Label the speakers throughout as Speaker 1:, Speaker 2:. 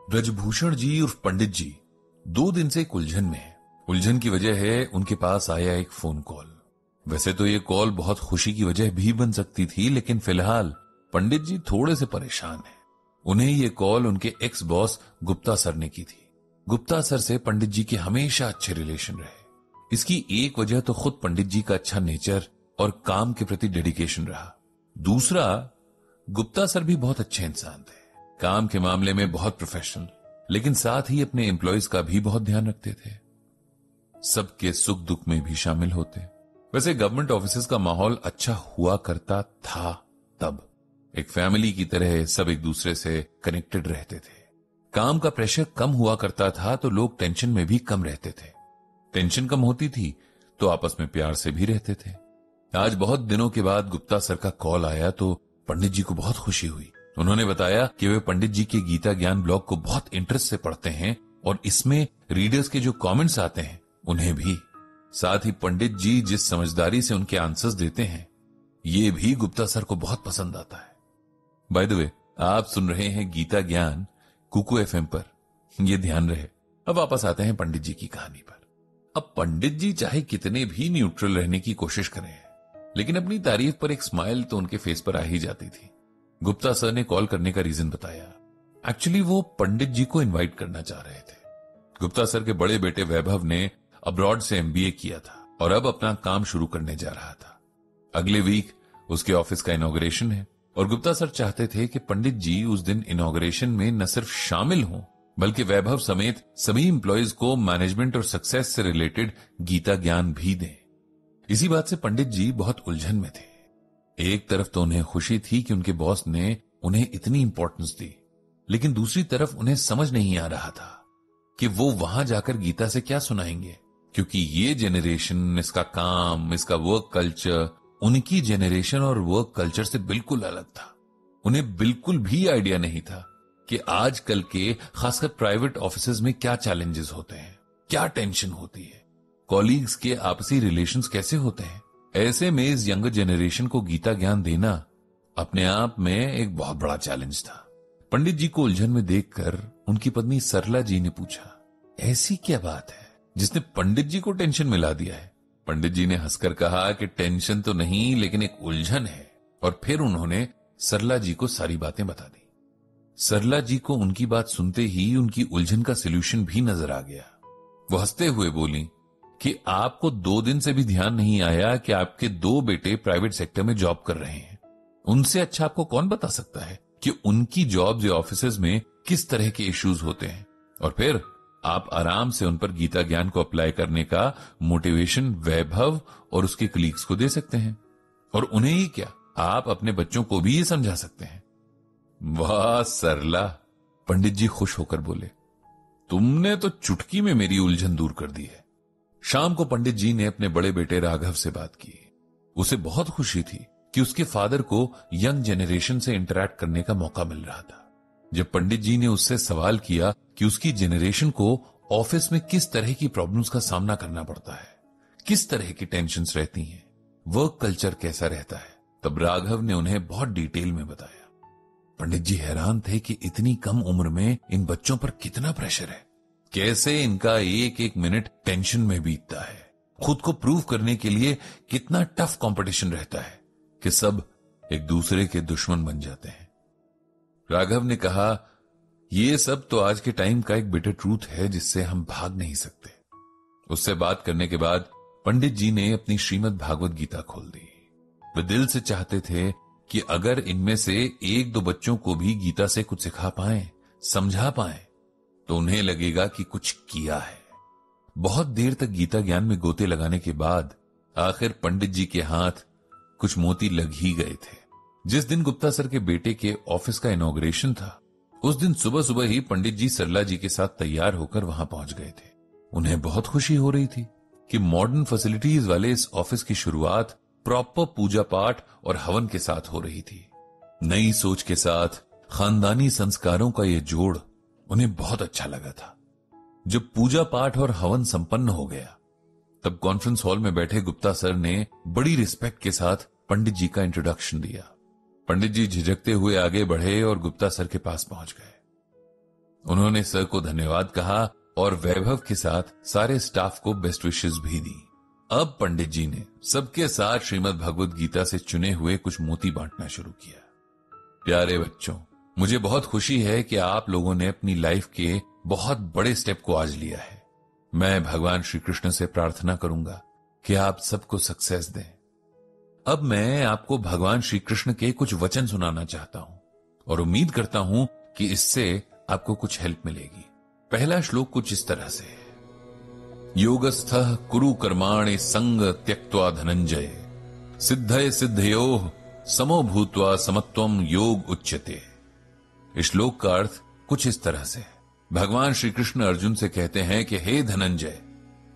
Speaker 1: ब्रजभूषण जी उर्फ पंडित जी 2 दिन से एक उलझन में है। उलझन की वजह है उनके पास आया एक फोन कॉल। वैसे तो ये कॉल बहुत खुशी की वजह भी बन सकती थी, लेकिन फिलहाल पंडित जी थोड़े से परेशान हैं। उन्हें ये कॉल उनके एक्स बॉस गुप्ता सर ने की थी। गुप्ता सर से पंडित जी के हमेशा अच्छे रिलेशन रहे। इसकी एक वजह तो खुद पंडित जी का अच्छा नेचर और काम के प्रति डेडिकेशन रहा। दूसरा, गुप्ता सर भी बहुत अच्छे इंसान थे, काम के मामले में बहुत प्रोफेशनल, लेकिन साथ ही अपने एम्प्लॉयज का भी बहुत ध्यान रखते थे, सबके सुख दुख में भी शामिल होते। वैसे गवर्नमेंट ऑफिसेज का माहौल अच्छा हुआ करता था। तब एक फैमिली की तरह सब एक दूसरे से कनेक्टेड रहते थे। काम का प्रेशर कम हुआ करता था तो लोग टेंशन में भी कम रहते थे। टेंशन कम होती थी तो आपस में प्यार से भी रहते थे। आज बहुत दिनों के बाद गुप्ता सर का कॉल आया तो पंडित जी को बहुत खुशी हुई। उन्होंने बताया कि वे पंडित जी के गीता ज्ञान ब्लॉग को बहुत इंटरेस्ट से पढ़ते हैं और इसमें रीडर्स के जो कमेंट्स आते हैं उन्हें भी। साथ ही पंडित जी जिस समझदारी से उनके आंसर्स देते हैं ये भी गुप्ता सर को बहुत पसंद आता है। बाय द वे, आप सुन रहे हैं गीता ज्ञान कुकू एफएम पर, ये ध्यान रहे। अब वापस आते हैं पंडित जी की कहानी पर। अब पंडित जी चाहे कितने भी न्यूट्रल रहने की कोशिश करें, लेकिन अपनी तारीफ पर एक स्माइल तो उनके फेस पर आ ही जाती थी। गुप्ता सर ने कॉल करने का रीजन बताया। एक्चुअली वो पंडित जी को इनवाइट करना चाह रहे थे। गुप्ता सर के बड़े बेटे वैभव ने अब्रॉड से एमबीए किया था और अब अपना काम शुरू करने जा रहा था। अगले वीक उसके ऑफिस का इनॉग्रेशन है और गुप्ता सर चाहते थे कि पंडित जी उस दिन इनॉग्रेशन में न सिर्फ शामिल हों बल्कि वैभव समेत सभी एम्प्लॉयज को मैनेजमेंट और सक्सेस से रिलेटेड गीता ज्ञान भी दें। इसी बात से पंडित जी बहुत उलझन में थे। एक तरफ तो उन्हें खुशी थी कि उनके बॉस ने उन्हें इतनी इंपॉर्टेंस दी, लेकिन दूसरी तरफ उन्हें समझ नहीं आ रहा था कि वो वहां जाकर गीता से क्या सुनाएंगे, क्योंकि ये जेनरेशन, इसका काम, इसका वर्क कल्चर उनकी जेनरेशन और वर्क कल्चर से बिल्कुल अलग था। उन्हें बिल्कुल भी आइडिया नहीं था कि आजकल के खासकर प्राइवेट ऑफिसेज में क्या चैलेंजेस होते हैं, क्या टेंशन होती है, कॉलीग्स के आपसी रिलेशंस कैसे होते हैं। ऐसे में इस यंगर जेनरेशन को गीता ज्ञान देना अपने आप में एक बहुत बड़ा चैलेंज था। पंडित जी को उलझन में देखकर उनकी पत्नी सरला जी ने पूछा, ऐसी क्या बात है जिसने पंडित जी को टेंशन में ला दिया है? पंडित जी ने हंसकर कहा कि टेंशन तो नहीं, लेकिन एक उलझन है। और फिर उन्होंने सरला जी को सारी बातें बता दी। सरला जी को उनकी बात सुनते ही उनकी उलझन का सोल्यूशन भी नजर आ गया। वो हंसते हुए बोली कि आपको 2 दिन से भी ध्यान नहीं आया कि आपके 2 बेटे प्राइवेट सेक्टर में जॉब कर रहे हैं। उनसे अच्छा आपको कौन बता सकता है कि उनकी जॉब्स या ऑफिसेज में किस तरह के इश्यूज होते हैं, और फिर आप आराम से उन पर गीता ज्ञान को अप्लाई करने का मोटिवेशन वैभव और उसके कलीग्स को दे सकते हैं। और उन्हें ही क्या, आप अपने बच्चों को भी ये समझा सकते हैं। वाह सरला, पंडित जी खुश होकर बोले, तुमने तो चुटकी में मेरी उलझन दूर कर दी है। शाम को पंडित जी ने अपने बड़े बेटे राघव से बात की। उसे बहुत खुशी थी कि उसके फादर को यंग जेनरेशन से इंटरैक्ट करने का मौका मिल रहा था। जब पंडित जी ने उससे सवाल किया कि उसकी जेनरेशन को ऑफिस में किस तरह की प्रॉब्लम्स का सामना करना पड़ता है, किस तरह की टेंशन्स रहती हैं, वर्क कल्चर कैसा रहता है, तब राघव ने उन्हें बहुत डिटेल में बताया। पंडित जी हैरान थे कि इतनी कम उम्र में इन बच्चों पर कितना प्रेशर है, कैसे इनका एक एक मिनट टेंशन में बीतता है, खुद को प्रूव करने के लिए कितना टफ कंपटीशन रहता है कि सब एक दूसरे के दुश्मन बन जाते हैं। राघव ने कहा, ये सब तो आज के टाइम का एक बिटर ट्रूथ है जिससे हम भाग नहीं सकते। उससे बात करने के बाद पंडित जी ने अपनी श्रीमद् भागवत गीता खोल दी। वे दिल से चाहते थे कि अगर इनमें से 1-2 बच्चों को भी गीता से कुछ सिखा पाएं, समझा पाएं, तो उन्हें लगेगा कि कुछ किया है। बहुत देर तक गीता ज्ञान में गोते लगाने के बाद आखिर पंडित जी के हाथ कुछ मोती लग ही गए थे। जिस दिन गुप्ता सर के बेटे के ऑफिस का इनॉग्रेशन था, उस दिन सुबह सुबह ही पंडित जी सरला जी के साथ तैयार होकर वहां पहुंच गए थे। उन्हें बहुत खुशी हो रही थी कि मॉडर्न फैसिलिटीज वाले इस ऑफिस की शुरुआत प्रॉपर पूजा पाठ और हवन के साथ हो रही थी। नई सोच के साथ खानदानी संस्कारों का यह जोड़ उन्हें बहुत अच्छा लगा था। जब पूजा पाठ और हवन संपन्न हो गया, तब कॉन्फ्रेंस हॉल में बैठे गुप्ता सर ने बड़ी रिस्पेक्ट के साथ पंडित जी का इंट्रोडक्शन दिया। पंडित जी झिझकते हुए आगे बढ़े और गुप्ता सर के पास पहुंच गए। उन्होंने सर को धन्यवाद कहा और वैभव के साथ सारे स्टाफ को बेस्ट विशेस भी दी। अब पंडित जी ने सबके साथ श्रीमद् भगवत गीता से चुने हुए कुछ मोती बांटना शुरू किया। प्यारे बच्चों, मुझे बहुत खुशी है कि आप लोगों ने अपनी लाइफ के बहुत बड़े स्टेप को आज लिया है। मैं भगवान श्री कृष्ण से प्रार्थना करूंगा कि आप सबको सक्सेस दें। अब मैं आपको भगवान श्री कृष्ण के कुछ वचन सुनाना चाहता हूं और उम्मीद करता हूं कि इससे आपको कुछ हेल्प मिलेगी। पहला श्लोक कुछ इस तरह से है, योगस्थः कुरु कर्माणि संग त्यक्त्वा धनंजय सिद्धये सिद्धयोः समो भूत्वा समत्वम योग उच्यते। इस श्लोक का अर्थ कुछ इस तरह से है, भगवान श्री कृष्ण अर्जुन से कहते हैं कि हे धनंजय,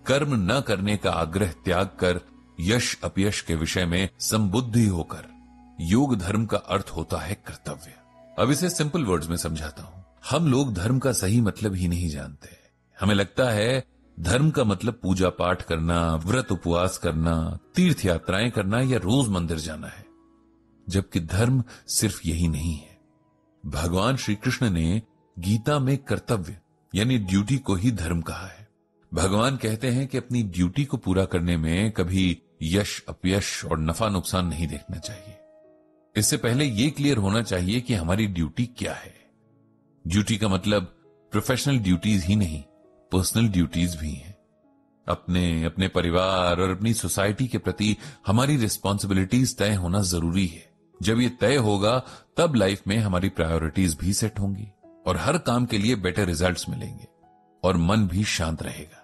Speaker 1: कर्म न करने का आग्रह त्याग कर यश अपयश के विषय में संबुद्धि होकर योग धर्म का अर्थ होता है कर्तव्य। अब इसे सिंपल वर्ड्स में समझाता हूं। हम लोग धर्म का सही मतलब ही नहीं जानते। हमें लगता है धर्म का मतलब पूजा पाठ करना, व्रत उपवास करना, तीर्थ यात्राएं करना या रोज मंदिर जाना है, जबकि धर्म सिर्फ यही नहीं है। भगवान श्री कृष्ण ने गीता में कर्तव्य यानी ड्यूटी को ही धर्म कहा है। भगवान कहते हैं कि अपनी ड्यूटी को पूरा करने में कभी यश अपयश और नफा नुकसान नहीं देखना चाहिए। इससे पहले यह क्लियर होना चाहिए कि हमारी ड्यूटी क्या है। ड्यूटी का मतलब प्रोफेशनल ड्यूटीज ही नहीं, पर्सनल ड्यूटीज भी हैं। अपने परिवार और अपनी सोसाइटी के प्रति हमारी रिस्पॉन्सिबिलिटीज तय होना जरूरी है। जब ये तय होगा तब लाइफ में हमारी प्रायोरिटीज भी सेट होंगी और हर काम के लिए बेटर रिजल्ट्स मिलेंगे और मन भी शांत रहेगा।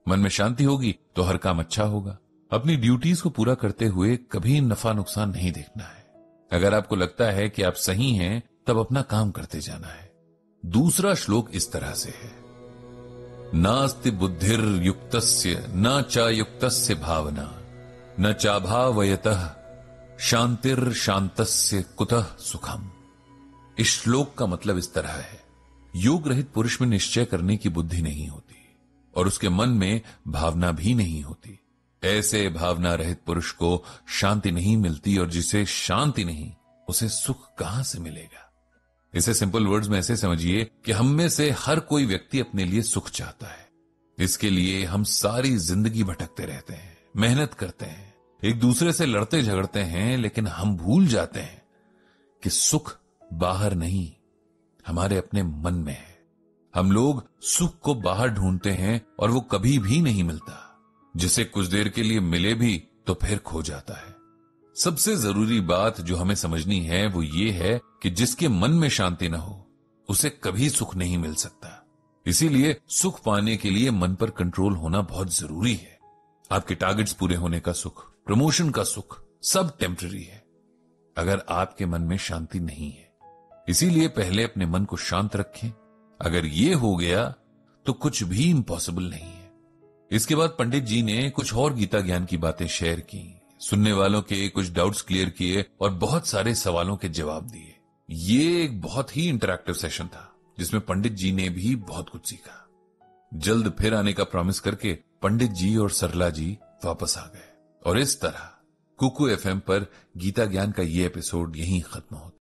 Speaker 1: मन में शांति होगी तो हर काम अच्छा होगा। अपनी ड्यूटीज को पूरा करते हुए कभी नफा नुकसान नहीं देखना है। अगर आपको लगता है कि आप सही हैं, तब अपना काम करते जाना है। दूसरा श्लोक इस तरह से है, नास्ति बुद्धिर युक्तस्य न च युक्तस्य भावना न चाभावयतः शांतिर शांतस्य कुतः सुखम। इस श्लोक का मतलब इस तरह है, योग रहित पुरुष में निश्चय करने की बुद्धि नहीं होती और उसके मन में भावना भी नहीं होती। ऐसे भावना रहित पुरुष को शांति नहीं मिलती और जिसे शांति नहीं, उसे सुख कहां से मिलेगा। इसे सिंपल वर्ड्स में ऐसे समझिए कि हम में से हर कोई व्यक्ति अपने लिए सुख चाहता है। इसके लिए हम सारी जिंदगी भटकते रहते हैं, मेहनत करते हैं, एक दूसरे से लड़ते झगड़ते हैं, लेकिन हम भूल जाते हैं कि सुख बाहर नहीं, हमारे अपने मन में है। हम लोग सुख को बाहर ढूंढते हैं और वो कभी भी नहीं मिलता। जिसे कुछ देर के लिए मिले भी तो फिर खो जाता है। सबसे जरूरी बात जो हमें समझनी है वो ये है कि जिसके मन में शांति न हो, उसे कभी सुख नहीं मिल सकता। इसीलिए सुख पाने के लिए मन पर कंट्रोल होना बहुत जरूरी है। आपके टारगेट्स पूरे होने का सुख, प्रमोशन का सुख, सब टेम्पररी है अगर आपके मन में शांति नहीं है। इसीलिए पहले अपने मन को शांत रखें। अगर ये हो गया तो कुछ भी इम्पॉसिबल नहीं है। इसके बाद पंडित जी ने कुछ और गीता ज्ञान की बातें शेयर की, सुनने वालों के कुछ डाउट्स क्लियर किए और बहुत सारे सवालों के जवाब दिए। ये एक बहुत ही इंटरैक्टिव सेशन था जिसमें पंडित जी ने भी बहुत कुछ सीखा। जल्द फिर आने का प्रॉमिस करके पंडित जी और सरला जी वापस आ गए और इस तरह कुकू एफएम पर गीता ज्ञान का ये एपिसोड यहीं खत्म होता।